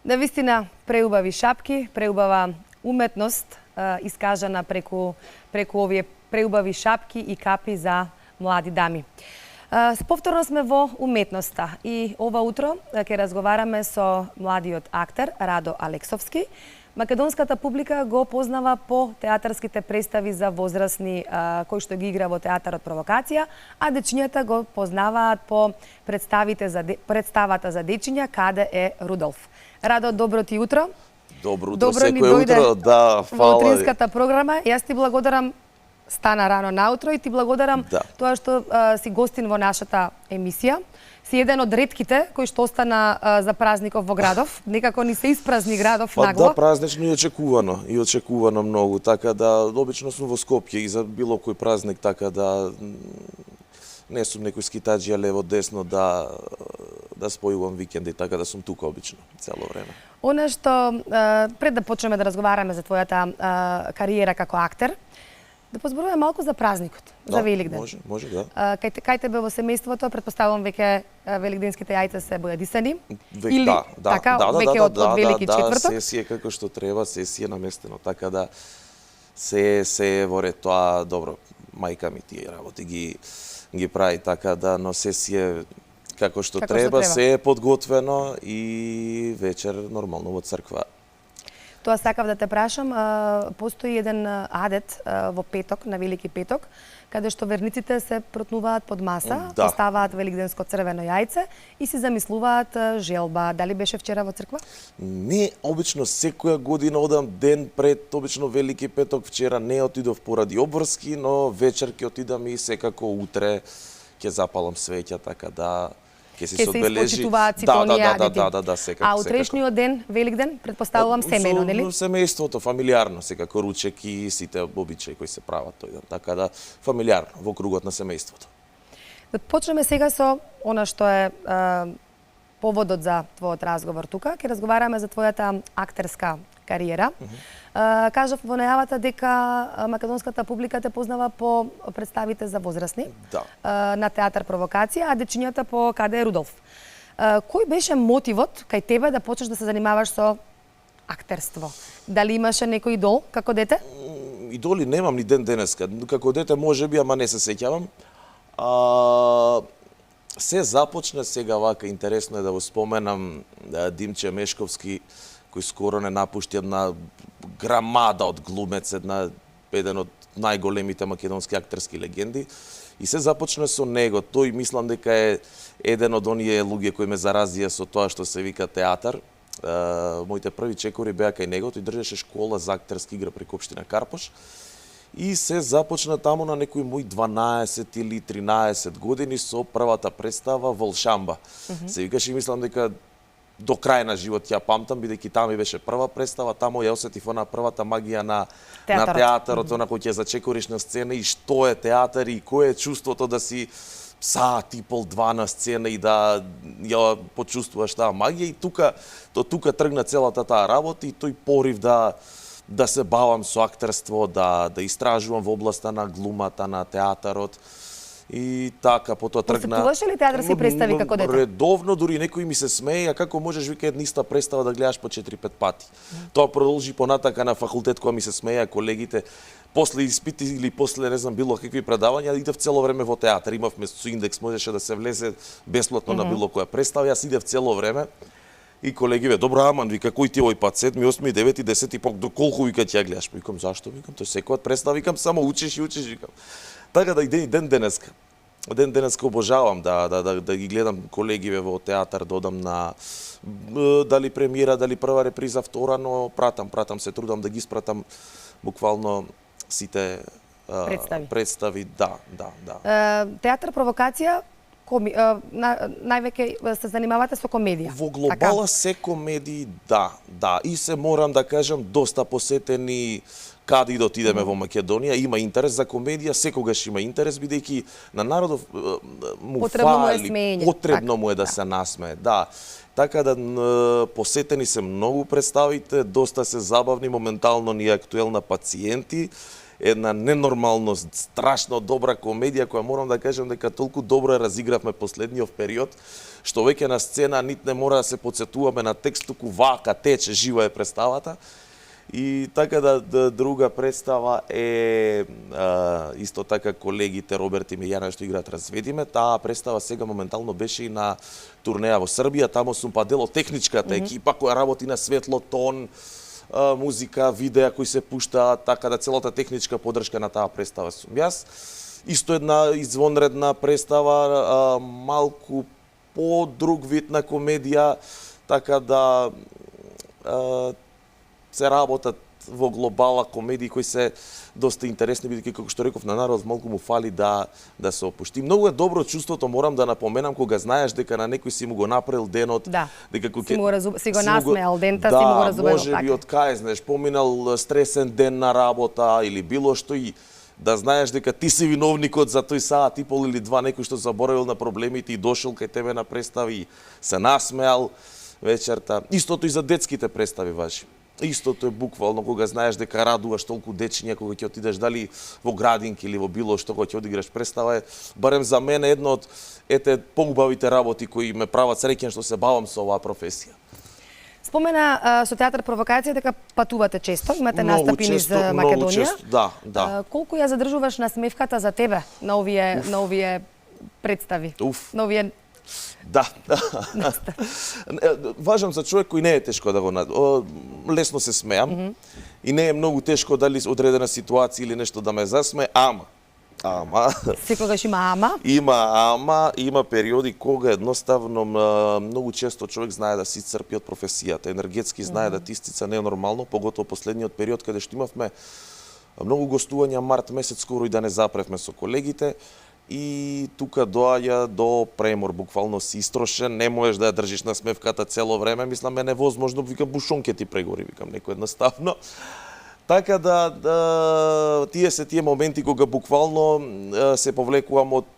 Навистина преубави шапки, преубава уметност искажана преку овие преубави шапки и капи за млади дами. Повторно сме во уметноста и ова утро ќе разговараме со младиот актер Радо Алексовски. Македонската публика го познава по театарските представи за возрастни кои што ги игра во театарот Провокација, а дечињата го познаваат по представата за дечиња Каде е Рудолф. Радо, добро ти утро. Добро секое утро, да, фала. Во утринската програма, јас ти благодарам, стана рано наутро и ти благодарам тоа што си гостин во нашата емисија. Си еден од ретките кои што остана за празников во градов. Некако ни се испразни градов нагло. Да, празнично и очекувано многу, така да обично сум во Скопје и за било кој празник, така да не сум некој скитаџија лево десно да спојувам викенди, така да сум тука обично цело време. Она што пред да почнеме да разговараме за твојата кариера како актер, да позборуваме малку за празникот, за Великден. Може, да. Кај тебе во семејството, претпоставувам веќе великденските јајца се бојадисани? Или така, веќе од Велики четврток? Да, се како што треба, се е наместено, така да се е во ред тоа, добро, мајка ми тие работи ги прави, така да, но се е како што треба, се е подготвено и вечер нормално во црква. Тоа сакав да те прашам, постои еден адет во петок, на Велики петок, каде што верниците се протнуваат под маса, поставаат великденско црвено јајце и си замислуваат желба. Дали беше вчера во црква? Не, обично секоја година одам ден пред, обично Велики петок. Вчера не отидов поради обврски, но вечер ќе отидам и секако утре ќе запалам свеќа, така да ќе се испочитуваат сите оние адети. Да, секако. А утрешниот ден, Великден, претпоставувам семејно, нели? Со семејството, фамилиарно, секако ручек и сите обичаи кои се прават тој ден, така да фамилиарно во кругот на семејството. Да почнеме сега со она што е поводот за твојот разговор тука. Ќе разговараме за твојата актерска кариера. Кажав во најавата дека македонската публика те познава по представите за возрастни на театар Провокација, а дечињата по Каде е Рудолф. Кој беше мотивот кај тебе да почнеш да се занимаваш со актерство? Дали имаше некој идол како дете? Идоли немам ни ден денеска. Како дете можеби, ама не се сеќавам. Се започна сега вака, интересно е да го споменам Димче Мешковски, кој скоро не напушти една грамада од глумец, еден од најголемите македонски актерски легенди. И се започна со него. Тој мислам дека е еден од оние луѓе кои ме заразија со тоа што се вика театар. Моите први чекори беа кај него, тој држеше школа за актерски игра преку општина Карпош. И се започна таму на некои мои 12 или 13 години со првата представа Волшамба. Се викаше и мислам дека до крај на живот ја памтам, бидејќи таа ми беше прва представа, таму ја осетив она првата магија на театарот, она кој ќе зачекориш на сцена и што е театар и кој е чувството да си саат и пол, два на сцена и да ја почувствуваш таа магија. И тука тргна целата таа работа и тој порив да се бавам со актерство, да истражувам во областа на глумата, на театарот. И така, потоа тргна... Посетуваше ли театарски представи како дете? Редовно, дури некои ми се смее, а како можеш вика една иста представа да гледаш по 4-5 пати. Тоа продолжи понатака на факултет кога ми се смеја колегите. После испити или после, не знам, било какви предавања, идев цело време во театар. Имавме со индекс, можеше да се влезе бесплатно на било која представа. Јас идев цело време. И колеги добро, аман, вика, кој ти овој пат, 7, 8, 9, 10, пак до колку вика ќе ја гледаш? Викам, зашто? Викам, тој секојат представа, викам, само учиш, викам. Така да и ден денеска обожавам да ги гледам колегиве во театар, да одам на дали премиера, дали прва реприза, втора, но пратам се, трудам да ги спратам буквално сите представи. Да. Театар Провокација, највеќе се занимавате со комедија. Во глобала се комедии, да. И се морам да кажам, доста посетени каде и да отидеме во Македонија. Има интерес за комедија, секогаш има интерес, бидејќи на народов му фали, потребно му е да се насмее. Да. Така да посетени се многу представите, доста се забавни, моментално ни е актуелна пациенти. една ненормалност, страшно добра комедија која морам да кажам дека толку добро ја разигравме последниот период, што веќе на сцена нит не мора да се подсетуваме на текст, туку вака тече, жива е представата. И така да друга представа е исто така колегите Роберт и Мијана што играат Разведиме. Таа представа сега моментално беше и на турнеја во Србија, таму сум па дел од техничката екипа која работи на светло, тон, музика, видеа кои се пуштаат, така да целата техничка поддршка на таа представа сум јас. Исто една извонредна представа, малку по друг вид на комедија, така да се работат во глобала комедии кои се доста интересни, бидејќи како што реков на народ малку му фали да се опушти. Многу е добро чувството, морам да напоменам, кога знаеш дека на некој си му го направил денот, дека си го насмеал дента, си му го разубедил. Може би од кај, знаеш, поминал стресен ден на работа или било што, и да знаеш дека ти си виновникот за тој саат и пол или два, некој што заборавил на проблемите и дошол кај тебе на представи и се насмеал вечерта. Истото и за детските представи важи. Истото е буквално кога знаеш дека радуваш толку дечиња кога ќе отидеш дали во градинки или во било што кога ќе одиграш представа, е барем за мене едно од поубавите работи кои ме прават среќен што се бавам со оваа професија. Спомена со театар Провокација дека патувате често, имате настапи низ Македонија. Да. Колку ја задржуваш насмевката за тебе на овие представи? На овие Да. Важам за човек кој не е тешко да го лесно се смеам и не е многу тешко дали одредена ситуација или нешто да ме засме, ама секогаш има ама? Има периоди кога едноставно многу често човек знае да се исцрпи од професијата, енергетски знае да ти истица ненормално, поготово последниот период каде што имавме многу гостувања, март месец скоро и да не запревме со колегите. И тука доаѓа до премор, буквално си истрошен, не можеш да ја држиш на смевката цело време, мислам е невозможно, викам бушон ке ти прегори, викам некој едноставно. Така да тие се тие моменти кога буквално се повлекувам од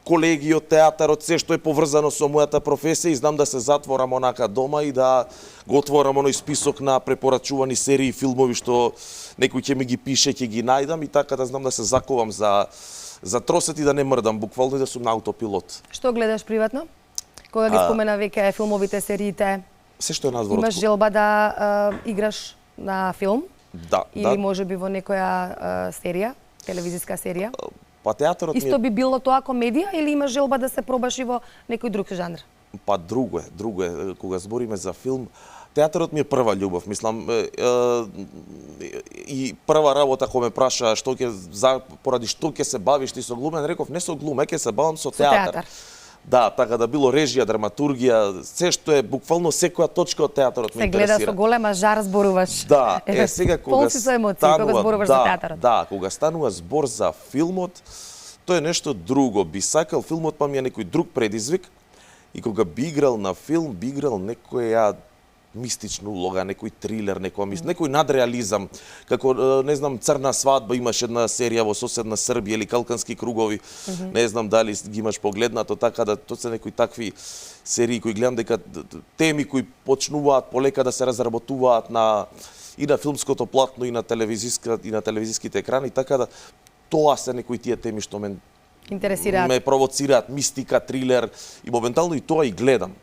колеги, од театар, од се што е поврзано со мојата професија и знам да се затворам онака дома и да го отворам оној список на препорачувани серии и филмови што некој ќе ми ги пише, ќе ги најдам и така да знам да се заковам за тросет и да не мрдам, буквално и да сум на аутопилот. Што гледаш приватно? Кога ги спомена веќе филмовите, сериите? Се што е надвор. Имаш желба да играш на филм? Да. Или можеби во некоја серија, телевизиска серија? Па театарот ми Исто би било тоа комедија или имаш желба да се пробаш и во некој друг жанр? Па друго е. Кога збориме за филм, театарот ми е прва љубов. Мислам, и прва работа кога ме праша поради што ќе се бавиш ти со глумен, реков не со глуме, ќе се бавам со театар. Да, така да било режија, драматургија, се што е буквално секоја точка од театарот ме интересира. Се гледа со голема жар зборуваш. Да, сега кога со емоции, кога зборуваш за театарот. Да, кога станува збор за филмот, тоа е нешто друго. Би сакал филмот, па ми е некој друг предизвик и кога би играл на филм, би играл некоја мистична улога, некој трилер, некој надреализам, како не знам Црна свадба, имаш една серија во соседна Србија или Калкански кругови, не знам дали ги имаш погледнато, така да тоа се некои такви серии кои гледам дека теми кои почнуваат полека да се разработуваат и на филмското платно и на телевизиските екрани, така да тоа се некои тие теми што ме провоцираат, мистика, трилер и моментално и тоа и гледам.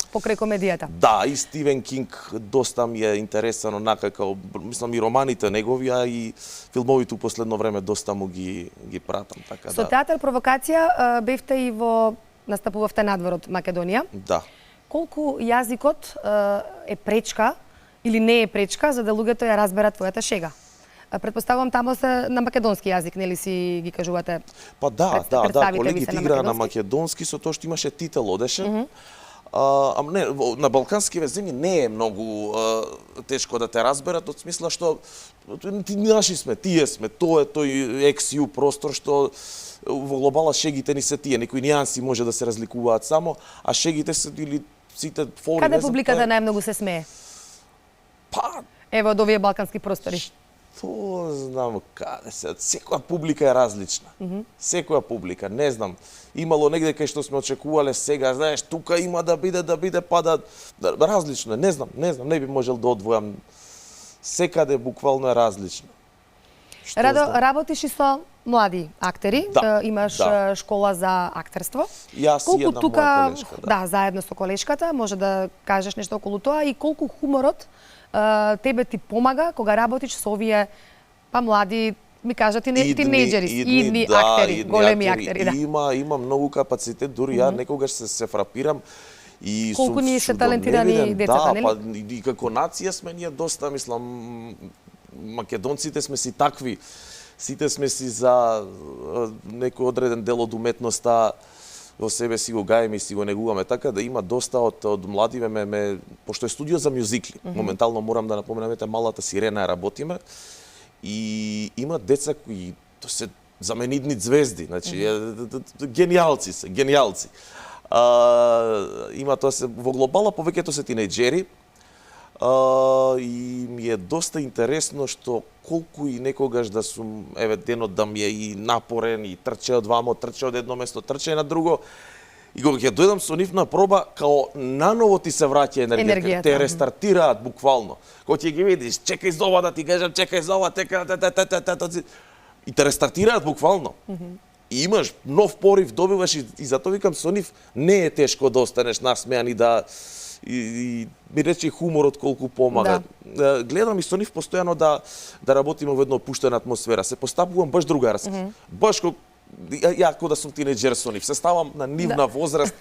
Покрај комедијата. Да, и Стивен Кинг доста ми е интересен онака како, мислам и романите негови, а и филмовите у последно време доста му ги пратам, така да. Со театар Провокација бевте и настапувавте надвор од Македонија. Да. Колку јазикот е пречка или не е пречка за да луѓето ја разберат твојата шега? Предпоставувам тамо се на македонски јазик, нели си ги кажувате? Па да, колегите играа на македонски со тоа што имаше тител одеше. Не, на балкански земји не е многу тешко да те разберат, од смисла што наши сме, тие сме, тоа е тој XU простор што во глобала шегите ни се тие, некои нијанси може да се разликуваат само, а шегите се или сите фори. Каде публиката најмногу се смее? Па ево од овие балкански простори. То знам каде се. Секоја публика е различна. Секоја публика, не знам. Имало негде кај што сме очекувале сега, знаеш, тука има да биде, па различно е. Не знам, не би можел да одвојам секаде буквално е различно. Што Радо, знам? работиш и со млади актери, Да, имаш да. школа за актерство. Јас и една моја колешка, да. заедно со колешката, може да кажеш нешто околу тоа и колку хуморот тебе ти помага кога работиш со овие млади, ми кажа тинејџери, идни актери, големи актери, да. Има многу капацитет, дури ја некогаш се фрапирам и колку ние се талентирани чудоневиден. децата, да, нели? па и како нација сме ние доста, мислам, македонците сме си такви. Сите сме си за некој одреден дел од уметноста, во себе си го гаеме и си го негуваме, така да има доста од младиве пошто е студио за мюзикли. Моментално морам да напоменам, ете малата Сирена работиме и има деца кои се заменидни звезди, значи гениалци се, гениалци. Има тоа се во глобала повеќето се тинејџери. И ми е доста интересно што колку и некогаш да сум, денот да ми е и напорен, и трче од вамо, трче од едно место, трче на друго. И кога ќе дојдам со нив на проба, као наново ти се враќа енергијата. Те рестартираат буквално. Кога ќе ги видиш, чекај за ова да ти кажам, чекај за ова, и те рестартираат буквално. И имаш нов порив, добиваш и затоа викам со нив не е тешко да останеш насмеан и да и ми рече хуморот колку помага. Да. Гледам и со нив постојано да работиме во една опуштена атмосфера. Се постапувам баш другарски. Баш ја кога да сум тинејџер со нив. Се ставам на нивна возраст,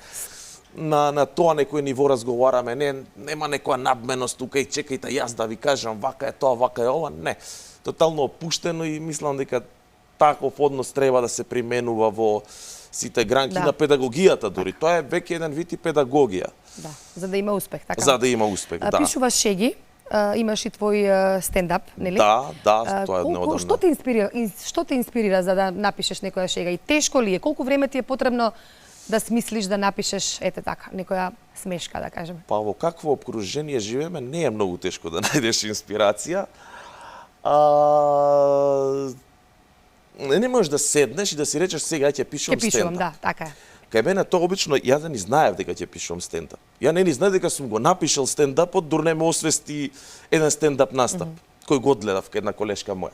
на тоа некој ниво разговараме. Нема некоја надменост тука и чекајте јас да ви кажам вака е тоа, вака е ова. Не. Тотално опуштено и мислам дека таков однос треба да се применува во сите гранки на педагогијата дури. Тоа е веќе еден вид и педагогија. Да, за да има успех, така. За да има успех, да. Пишуваш шеги, имаш и твој стендап, нели? Да, тоа е неодамна. Што те инспирира за да напишеш некоја шега? И тешко ли е? Колку време ти е потребно да смислиш да напишеш така, некоја смешка, да кажеме? Па во какво обкружение живееме, не е многу тешко да најдеш инспирација. Не можеш да седнеш и да си речеш сега ќе пишувам стендап. Ќе пишувам, да, така е. Кај мене тоа обично, ја да ни знаев дека ќе пишувам стендап. Ја не ни знаев дека сум го напишал стендапот, дур не ме освести еден стендап настап, кој го одгледав кај една колешка моја.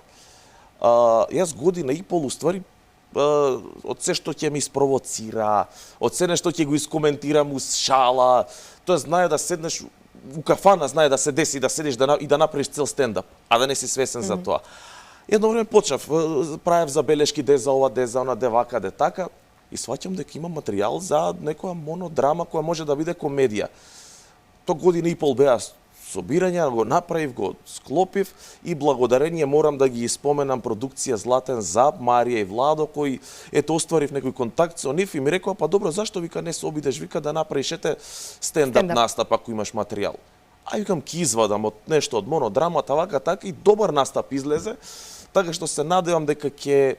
Јас година и пол уствари од се што ќе ме испровоцира, од се нешто ќе го искоментирам уз шала, тоа знае да седнеш у кафана, знае да се деси, да седиш и да направиш цел стендап, а да не си свесен за тоа. Едно време почнав, правев забелешки де за ова, де за она, де вака, де така, и сваќам дека има материјал за некоја монодрама која може да биде комедија. Тоа година и пол беа собирања, го направив, го склопив и благодарение морам да ги споменам продукција Златен Заб, Марија и Владо, кои остварив некој контакт со нив и ми рекоа, па добро, зашто вика не се обидеш, вика да направиш стендап настап ако имаш материјал. А викам ки извадам од нешто од монодрамата, вака така и добар настап излезе, така што се надевам дека ќе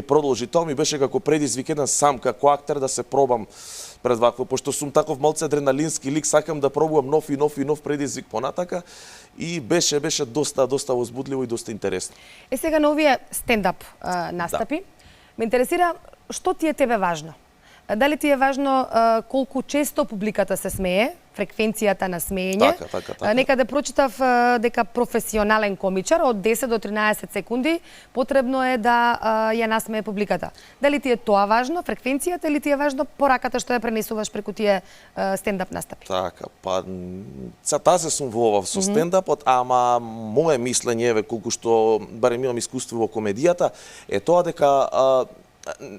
продолжи. Тоа ми беше како предизвик еден сам како актер да се пробам пред вакво, пошто сум таков малце адреналински лик, сакам да пробувам нов и нов предизвик понатака и беше доста возбудливо и доста интересно. Сега на овие стендап настапи, ме интересира што ти е тебе важно? Дали ти е важно колку често публиката се смее, фреквенцијата на смеење? Така. Некаде прочитав дека професионален комичар од 10 до 13 секунди потребно е да ја насмее публиката. Дали ти е тоа важно, фреквенцијата, или ти е важно пораката што ја пренесуваш преку тие стендап настапи? Така, па се сум во ова со стендапот, ама мое мислење, колку што барем имам искуство во комедијата, е тоа дека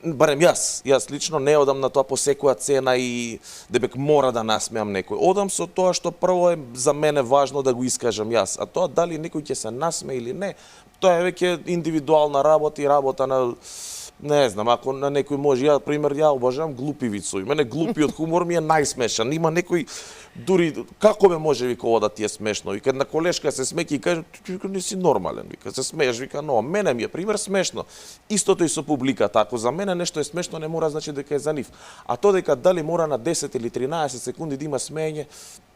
барем јас лично не одам на тоа по секоја цена и дебек мора да насмеам некој. Одам со тоа што прво е за мене важно да го искажам јас, а тоа дали некој ќе се насме или не, тоа е веќе индивидуална работа и работа на не знам, ако на некој може, ја обожавам глупи вицови. Мене глупиот хумор ми е најсмешан. Има некој дури како може вика ова да ти е смешно. Вика на колешка се смеки и каже ти не си нормален, вика се смееш, вика но мене ми е пример смешно. Истото и со публиката, ако за мене нешто е смешно не мора значи дека е за нив. А тоа дека дали мора на 10 или 13 секунди да има смеење,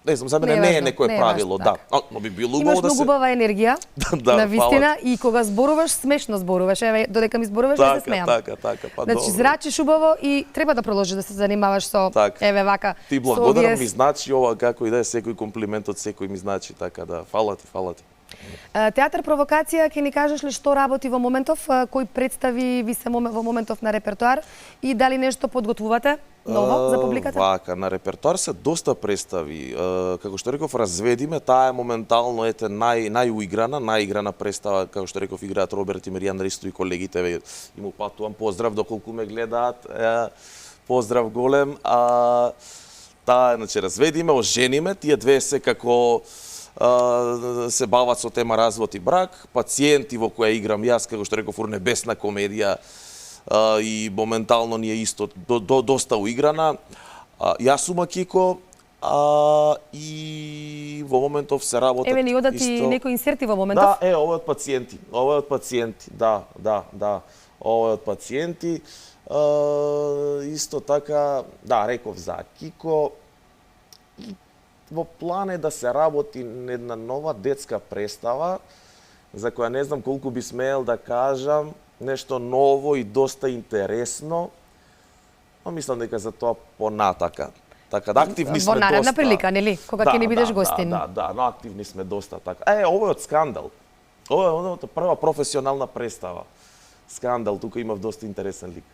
не знам, за мене не е некое правило, да. Но би било убаво да се... Имаш многу убава енергија, на вистина, и кога зборуваш, смешно зборуваш. Еве, додека ми зборуваш, не се смеам. Така, па добро. Значи, зрачиш убаво и треба да продолжиш да се занимаваш со, еве, вака. Ти благодарам, ми значи ова, како и да е секој комплимент од секој ми значи, така да, фала ти. Театар провокација, ќе ни кажеш ли што работи во моментов, кои представи ви се во моментов на репертоар и дали нешто подготвувате ново за публиката? Вака, на репертоар се доста представи. Како што реков, разведиме, таа е моментално најуиграна представа, како што реков, играат Роберт и Миријан Ристо и колегите, им упатувам поздрав доколку ме гледаат. Поздрав голем. Таа, значи, разведиме, ожениме, тие две се како се бават со тема развод и брак, Пациенти во која играм јас, како што реков, урнебесна комедија и моментално ни е исто доста уиграна. Јас сум Кико и во моментов се работат. Еве ни одати некои инсерти во моментов. Да, ова е од Пациенти. Ова е од Пациенти, да. Ова е од Пациенти. Исто така, да, реков за Кико. Во план е да се работи една нова детска представа, за која не знам колку би смеел да кажам, нешто ново и доста интересно, но мислам дека за тоа понатака. Така да активни сме доста. Во наредна прилика, нели? Кога ќе ни бидеш гостин. Да, но активни сме доста така. Ова е од Скандал. Ова е од прва професионална представа. Скандал, тука имав доста интересен лик.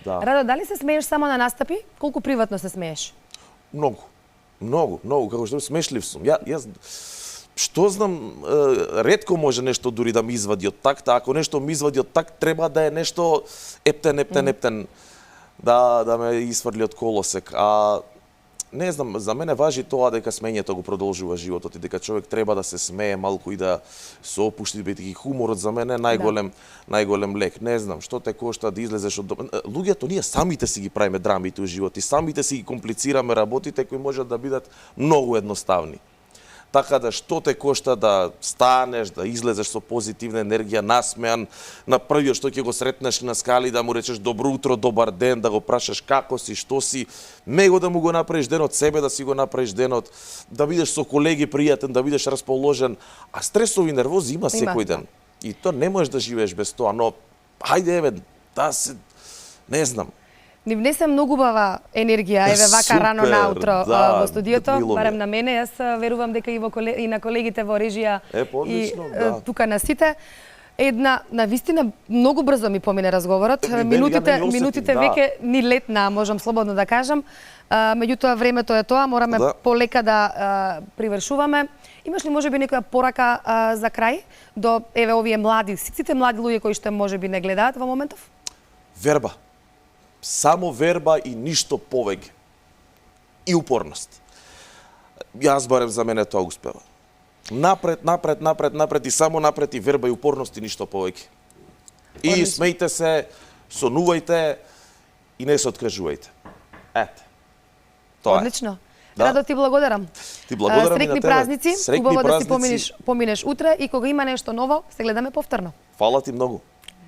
Да. Радо, дали се смееш само на настапи? Колку приватно се смееш? Многу, како што смешлив сум. Јас што знам, ретко може нешто дури да ми извади од такта, ако нешто ми извади од такт, треба да е нешто ептен, да ме isfrли од колосек. Не знам, за мене важи тоа дека смењето го продолжува животот и дека човек треба да се смее малку и да се опушти, бидејќи хуморот за мене е најголем лек. Не знам, што те кошта да излезеш од луѓето, ние самите си ги правиме драмите у живот и самите си ги комплицираме работите кои можат да бидат многу едноставни. Така да што те кошта да станеш, да излезеш со позитивна енергија, насмеан, на првиот што ќе го сретнеш на скали, да му речеш добро утро, добар ден, да го прашаш како си, што си, него да му го направиш денот, себе да си го направиш денот, да бидеш со колеги пријатен, да бидеш расположен, а стресови нервози има секој ден. И то не можеш да живееш без тоа, но хајде еве да се, не знам. Ни внесе многу убава енергија, еве вака рано наутро во студиото, барем на мене, јас верувам дека и на колегите во режија и тука на сите. Една, навистина, многу брзо ми помине разговорот. Минутите веќе ни летна, можам слободно да кажам. Меѓутоа, времето е тоа, мораме полека да привршуваме. Имаш ли можеби некоја порака за крај до еве овие млади, сите млади луѓе кои што можеби не гледаат во моментов? Верба. Само верба и ништо повеќе. И упорност. Јас барем за мене тоа успева. Напред и само напред и верба и упорност и ништо повеќе. И смејте се, сонувајте и не се откажувајте. Ете. Тоа е. Одлично. Радо, ти благодарам. Ти благодарам Среќни празници. Убаво да си поминеш утре и кога има нешто ново, се гледаме повторно. Фала ти многу.